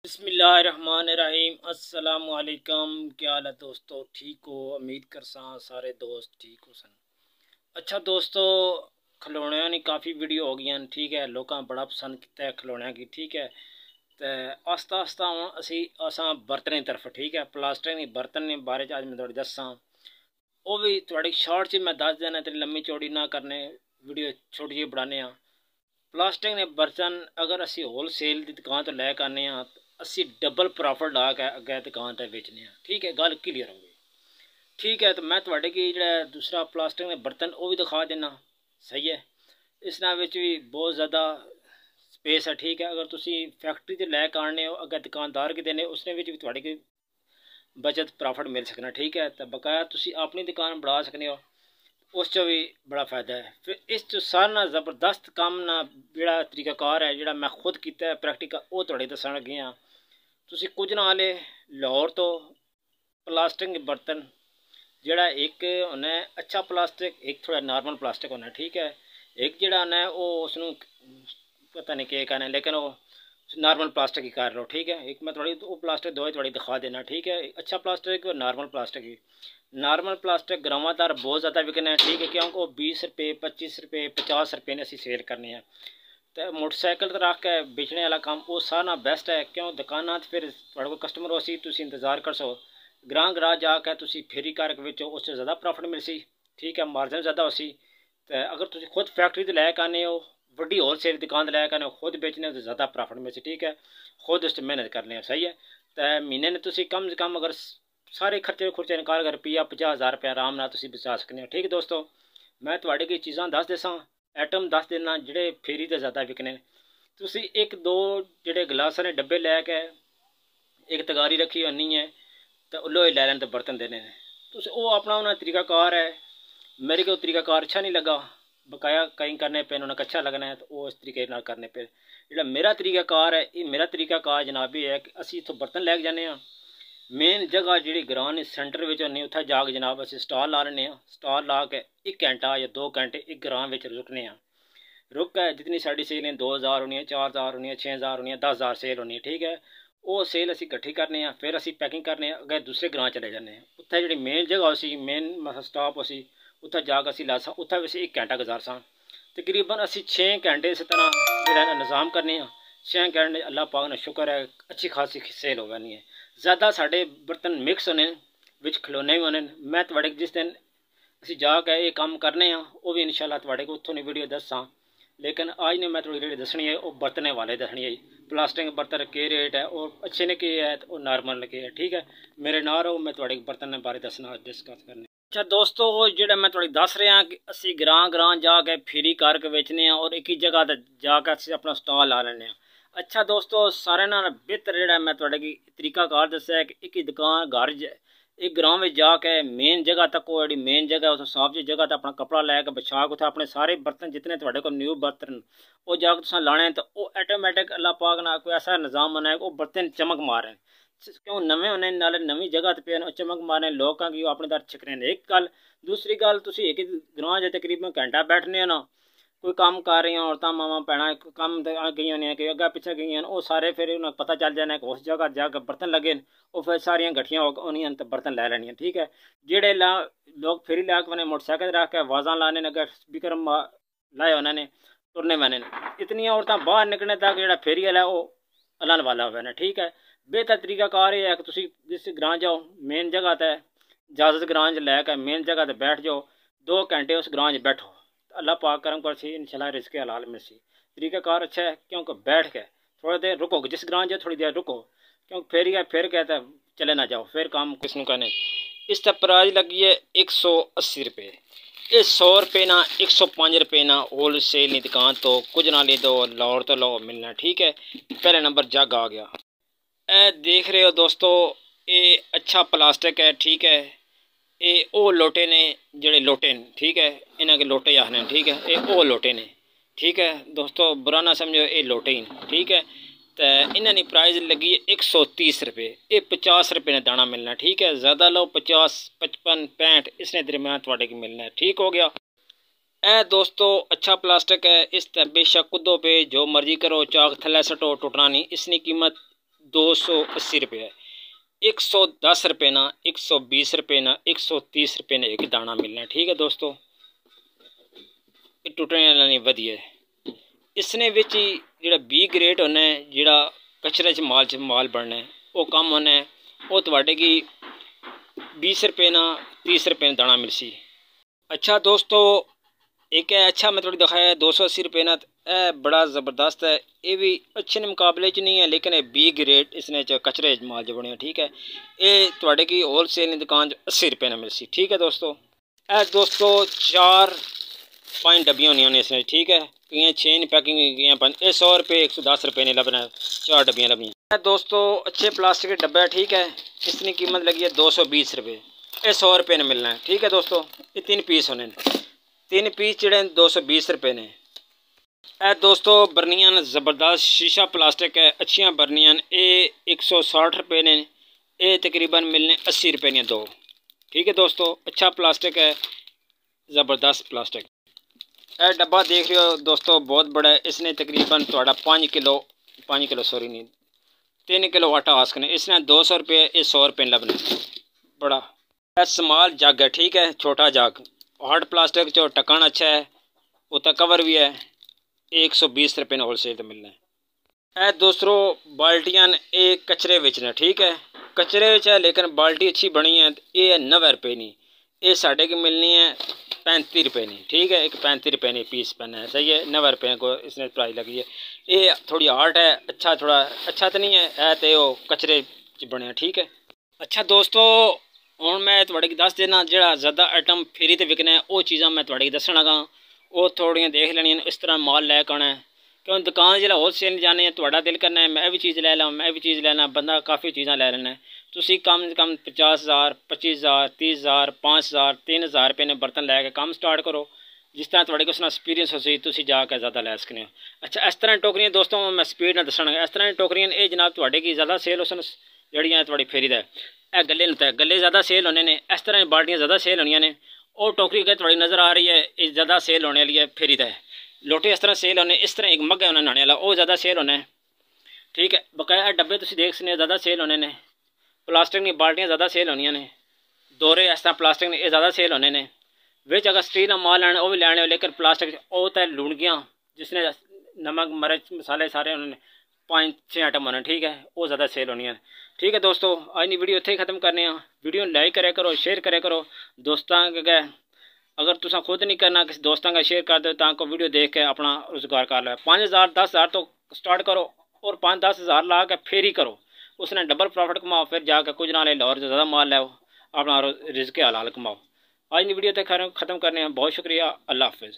बिस्मिल्लाहिर्रहमानिर्रहीम। अस्सलाम वालेकुम। क्या हाल है दोस्तों? ठीक हो? उम्मीद करसा सारे दोस्त ठीक हो सन। अच्छा दोस्तों, खिलौणियां नी काफ़ी वीडियो हो गई, ठीक है। लोगों बड़ा पसंद किया खिलौणियां की, ठीक है। तो आस्ता आस्ता हूँ असा बर्तन की तरफ, ठीक है। प्लास्टिक के बर्तन के बारे अज मैं थोड़ी दसा, वो भी थोड़ी शॉर्ट च मैं दस देना, तेरी लम्मी चौड़ी ना करने, वीडियो छोटी जी बनाने। प्लास्टिक ने बर्तन अगर असी होलसेल की दुकान तो लैके आने, असी डबल प्रॉफिट ला के अगे दुकान पर बेचने, ठीक है। गल क्लीयर हो गई, ठीक है। तो मैं थोड़े की जो दूसरा प्लास्टिक के बर्तन वो भी दिखा देना, सही है। इस भी बहुत ज़्यादा स्पेस है, ठीक है। अगर तुम फैक्ट्री से लैके आने हो अगर दुकानदार के देने, उसने भी थोड़ी की बचत प्रॉफिट मिल सकना, ठीक है। तो बकाया तुम अपनी दुकान बढ़ा सकते हो, उस चो भी बड़ा फायदा है। फिर इस चो सारा जबरदस्त काम ना जोड़ा तरीकाकार है जोड़ा मैं खुद किया प्रैक्टिकल, वो थोड़े दसन लगे हाँ। तुम कुछ ना हाले लाहौर तो प्लास्टिक के बर्तन जोड़ा एक होना अच्छा प्लास्टिक, एक थोड़ा नॉर्मल प्लास्टिक होना, ठीक है। एक जोड़ा होना वो उसनों पता नहीं क्या कहना, लेकिन वो नॉर्मल प्लास्टिक ही कर लो, ठीक है। एक मैं थोड़ी वो प्लास्टिक दो थोड़ी दिखा देना, ठीक है। अच्छा प्लास्टिक और नॉर्मल प्लास्टिक ही। नॉर्मल प्लास्टिक ग्रामादार बहुत ज़्यादा बिकना है, ठीक है। क्योंकि वो 20 रुपये 25 रुपये 50 रुपये ने असी सेल करने हैं। तो मोटरसाइकिल तो रख के बेचने वाला काम वो सारा बेस्ट है, क्यों दुकाना फिर थोड़े को कस्टमर हो सी, तुम इंतजार कर सो ग्रां ग्राह जाके तुम फेरी करके बेचो, उससे ज़्यादा प्रॉफिट मिल सी, ठीक है। मार्जिन ज़्यादा हो सी। तो अगर तुम खुद फैक्ट्री तो लैके आने हो, वड्डी होलसेल दुकान लैके आने हो, खुद बेचने तो ज़्यादा प्रॉफिट मिल सी, ठीक है। खुद उस मेहनत करने, सही है। तो महीने ने तुम कम से कम अगर सारे खर्चे खुर्चे निकाल कर रुपया 50,000 रुपया आराम नाल तुसीं बचा सकते हो, ठीक है दोस्तों। मैं थोड़े की चीज़ां दस दसा, आइटम दस देना जोड़े फेरी तो ज़्यादा विकने। तुसीं एक दो जोड़े गिलासां ने डब्बे लैके एक तगारी रखी होनी है, तो लोहे लै लैन तो बर्तन देने तुस वो अपना उन्हें तरीकाकार है। मेरे को तरीकाकार अच्छा नहीं लगा, बकाया कहीं करने पे उन्हें अच्छा लगना है, तो वो इस तरीके नाल करने पे जो मेरा तरीकाकार है, ये मेरा तरीकाकार जनाब ये है कि असी इतों बर्तन लैके जाने, मेन जगह जी ग्रां सेंटर में होनी उत्थे जाके जनाब असी स्टाल ला लें। स्टाल ला के 1 घंटा या 2 घंटे एक ग्रां में रुकने, रुक के जितनी साड़ी सेल है 2000 होनी है, 4000 होनी है, 6000 होनी है, 10,000 सेल होनी है, ठीक है। वो सेल असी इकट्ठी करने, फिर असी पैकिंग करने अगर दूसरे ग्रां चले जाने, उत्थे जी मेन जगह उसी मेन स्टॉप उसी उत्थे जाके असी लासा, उत्थे भी 1 घंटा गुजारसा। तकरीबन असी 6 घंटे इस तरह जो निज़ाम करने, 6 घंटे अल्लाह पाक ने शुक्र है अच्छी खासी सेल हो जानी है। ज़्यादा साढ़े बर्तन मिक्स होने विच खिलौने भी होने। मैं थोड़े जिस दिन असी जाके ये काम करने वो भी इंशाल्लाह थोड़े को उत्थों वीडियो दसा, लेकिन आज ने मैं थोड़ी जी दसनी है वो बर्तने वाले दसनी है। प्लास्टिक बर्तन के रेट है और अच्छे ने के है और नॉर्मल ने के है, ठीक है। मेरे नाल रहो, मैं थोड़े बर्तन के बारे दसना डिस्कस करने। अच्छा दोस्तों, जो मैं थोड़ी दस रहा कि असी ग्रां ग्रां जाके फेरी करके बेचने और एक ही जगह जाके असी अपना स्टॉल ला लें। अच्छा दोस्तों, सारे नाल बेहतर जोड़ा मैं थोड़े की तरीकाकार दस्या कि एक ही दुकान घर एक ग्रां में जाके मेन जगह तक वो जी मेन जगह उस साफ जी जगह अपना कपड़ा लैके बिछा के उत्थे अपने सारे बर्तन जितने थोड़े को न्यू बर्तन वो जाके तुसें लाने, तो वो ऑटोमैटिक अल्लाह पाक ना कोई ऐसा निज़ाम बनाए वो बर्तन चमक मारे, क्यों नवे होने नाले नवी जगह पर पे चमक मारने लोगों की अपने दर छिकने। एक गल, दूसरी गल तुम एक ग्रां च तकरीबन घंटा बैठने हो ना, कोई काम कर रही औरतां मावां भैणां कम गई होनी कि अग्गे पिछे गई, वो सारे फिर उन्हें पता चल जाना कि उस जगह जाकर बर्तन लगे, वो फिर सारिया गठियां होनियां तो बर्तन लै लैनियां, ठीक है। जेड़े लोग फेरी लैके मैंने मोटरसाइकिल रख के आवाज़ां लाने अगर स्पीकर लाए उन्होंने टुरने मैंने इतनी औरतां बाहर निकलने तक जो फेरी वाला वो अलान वाला हुआ, ठीक है। बेहतर तरीकाकार ये है कि तुम जिस ग्रां जाओ मेन जगह पर इजाजत ग्रां च लैके मेन जगह पर बैठ जाओ, 2 घंटे उस ग्रां च बैठो, अल्लाह पाक करम कर सी इंशाल्लाह रिज़्क़ हलाल मिलसी। तरीकाकार अच्छा है, क्योंकि बैठ के थोड़ी देर रुको, जिस ग्रां जाओ थोड़ी देर रुको, क्योंकि फिर गए तो चले ना जाओ, फिर काम किसनों करने। इसका प्राइस लगी है 180 रुपये। ये 100 रुपये ना 105 रुपये ना होल सेल की दुकान तो कुछ ना ले दो लाहौर तो लो मिलना, ठीक है। पहले नंबर जग आ गया। ए देख रहे हो दोस्तों, ये अच्छा प्लास्टिक है, ठीक है। ये वो लोटे ने जोड़े लोटे ने, ठीक है। इन्हें के लोटे आखने, ठीक है। ये वो लोटे ने, ठीक है दोस्तों, बुरा ना समझो, ये लोटे ही, ठीक है। तो इन्होंने प्राइस लगी है 130 रुपये। ये 50 रुपये ने दाना मिलना, ठीक है। ज़्यादा लो 50 55 65 इसने दरम्यान थोड़े की मिलना है, ठीक हो गया। ए दोस्तों अच्छा प्लास्टिक है, इस बेशक कूदो पे जो मर्जी करो, चाक थले सटो टुटना नहीं। इसकी कीमत 280 रुपये, 110 रुपये ना, 120 रुपये ना, 130 रुपये ने एक दाना मिलना है। ठीक है दोस्तों, टुटने वाला नहीं वधिया। इसने विच जिहड़ा बी ग्रेड होना है, जिहड़ा कचरे च माल बनना है, वो कम होना है, वो तुहाडे की 20 रुपये ना 30 रुपये दाना मिलसी। अच्छा दोस्तों, एक है अच्छा मैं थोड़ी दिखाया 280 रुपये ना, यह बड़ा ज़बरदस्त है। ये भी अच्छे ने मुकाबले च नहीं है, लेकिन ये बी ग्रेड इसने कचरे माल जो बने। ठीक है, ये तुहाडे की होलसेल दुकान 80 रुपये ना मिलसी। ठीक है दोस्तों, दोस्तों 4-5 डब्बियाँ होनी इसने। ठीक है, कई 6 पैकिंग गई 5, ये 100 रुपये 110 रुपये ने लबना है, 4 डब्बियाँ लबियाँ। दोस्तों अच्छे प्लास्टिक के डब्बा है। ठीक है, इसकी कीमत लगी है 220 रुपये, ये 100 रुपये ने मिलना है। ठीक है दोस्तों, ये 3 पीस होने, 3 पीस जड़े 220 रुपये ने। दोस्तों बरनियां ज़बरदस्त शीशा प्लास्टिक है, अच्छियाँ बरनियां, ये 160 रुपये ने, ये तकरीबन मिलने 80 रुपये ने 2। ठीक है दोस्तों, अच्छा प्लास्टिक है, ज़बरदस्त प्लास्टिक। यह डब्बा देख रहे हो दोस्तों, बहुत बड़ा है। इसने तकरीबन थोड़ा 5 किलो सॉरी नहीं 3 किलो आटा आसकने। इसने 200 रुपये, ये 100 रुपये लबने बड़ा। स्मॉल जग है। ठीक है, छोटा जग, हार्ड प्लास्टिक जो ढक्कन अच्छा है, उतना कवर भी है, 120 रुपये ने होलसेल मिलना है। दोस्तों बाल्टियाँ एक कचरे विच ने। ठीक है, कचरे विच है, लेकिन बाल्टी अच्छी बनी है। ये 90 रुपये नहीं, ये साढ़े की मिलनी है 35 रुपये नहीं। ठीक है, एक 35 रुपये नहीं पीस पहना है, सही है। 90 रुपये को इसने प्राइस लगी है। ये थोड़ी आर्ट है, अच्छा थोड़ा अच्छा तो नहीं है तो वो कचरे बने। ठीक है, अच्छा दोस्तों हुण मैं तुहाडे दस देना जिहड़ा ज़्यादा आइटम फ्री ते विकना है, वो चीज़ां मैं तुहाडे दस्सण लगा, वो थोड़ियां देख लैनियां। इस तरह माल लैके आना है, क्यों दुकान जिहड़ा होलसेल जाने है, तुहाडा दिल करना है मैं भी चीज़ लै लवां, मैं भी चीज़ लैना, बंदा काफ़ी चीज़ां लै लैना है। तुसीं कम से कम 50,000 25,000 30,000 5,000 3,000 रुपये ने बर्तन लैके काम स्टार्ट करो। जिस तरह तुहाडे कोल एक्सपीरियंस हो सी तुसीं जाके ज़्यादा लै सकने हो। अच्छा, इस तरह टोकरियां दोस्तों मैं स्पीड नाल दस्सणा, इस तरह टोकरियां ये जनाब तुहाडे की ज़्यादा सेल हो सन, जड़ियाँ तुहाडी फेरी दा गले न गले ज़्यादा सेल होने ने। इस तरह बाल्टियाँ ज़्यादा सेल होनियां ने। और टोकरी अगर थोड़ी नज़र आ रही है, ये ज़्यादा सेल होने वाली है, फेरी दा है। लोटे इस तरह सेल होने, इस तरह एक मग है नहाने वाला, वो ज़्यादा सेल होना है। ठीक है, बकाया डब्बे तुसीं देख सकते ज़्यादा सेल होने ने। प्लास्टिक दी बाल्टियाँ ज़्यादा सेल होनियां ने, दोरे इस तरह प्लास्टिक ने, ये ज़्यादा सेल होने ने। विच अगर स्टील का माल लैना वो भी लैने, लेकिन प्लास्टिक वो तो लूणगियाँ जिसने नमक मिर्च मसाले सारे उन्होंने 5-6 आइटम होने। ठीक है, वो ज़्यादा सेल होनी है। ठीक है दोस्तों, आज की वीडियो इत्थे ही खत्म करने। वीडियो लाइक करे करो, शेयर करे करो दोस्तों के। अगर तुसा खुद नहीं करना, किसी दोस्तों का शेयर कर दो ताकि वीडियो देख के अपना रोजगार कर लो। 5,000 10,000 तो स्टार्ट करो, और 5-10,000 ला के फिर ही करो, उसने डबल प्रॉफिट कमाओ। फिर जाकर कुछ ना ले लो और ज़्यादा माल लाओ, अपना रिज़्क़ हलाल कमाओ। आज की वीडियो तक खत्म करने हैं। बहुत शुक्रिया, अल्लाह हाफ़िज़।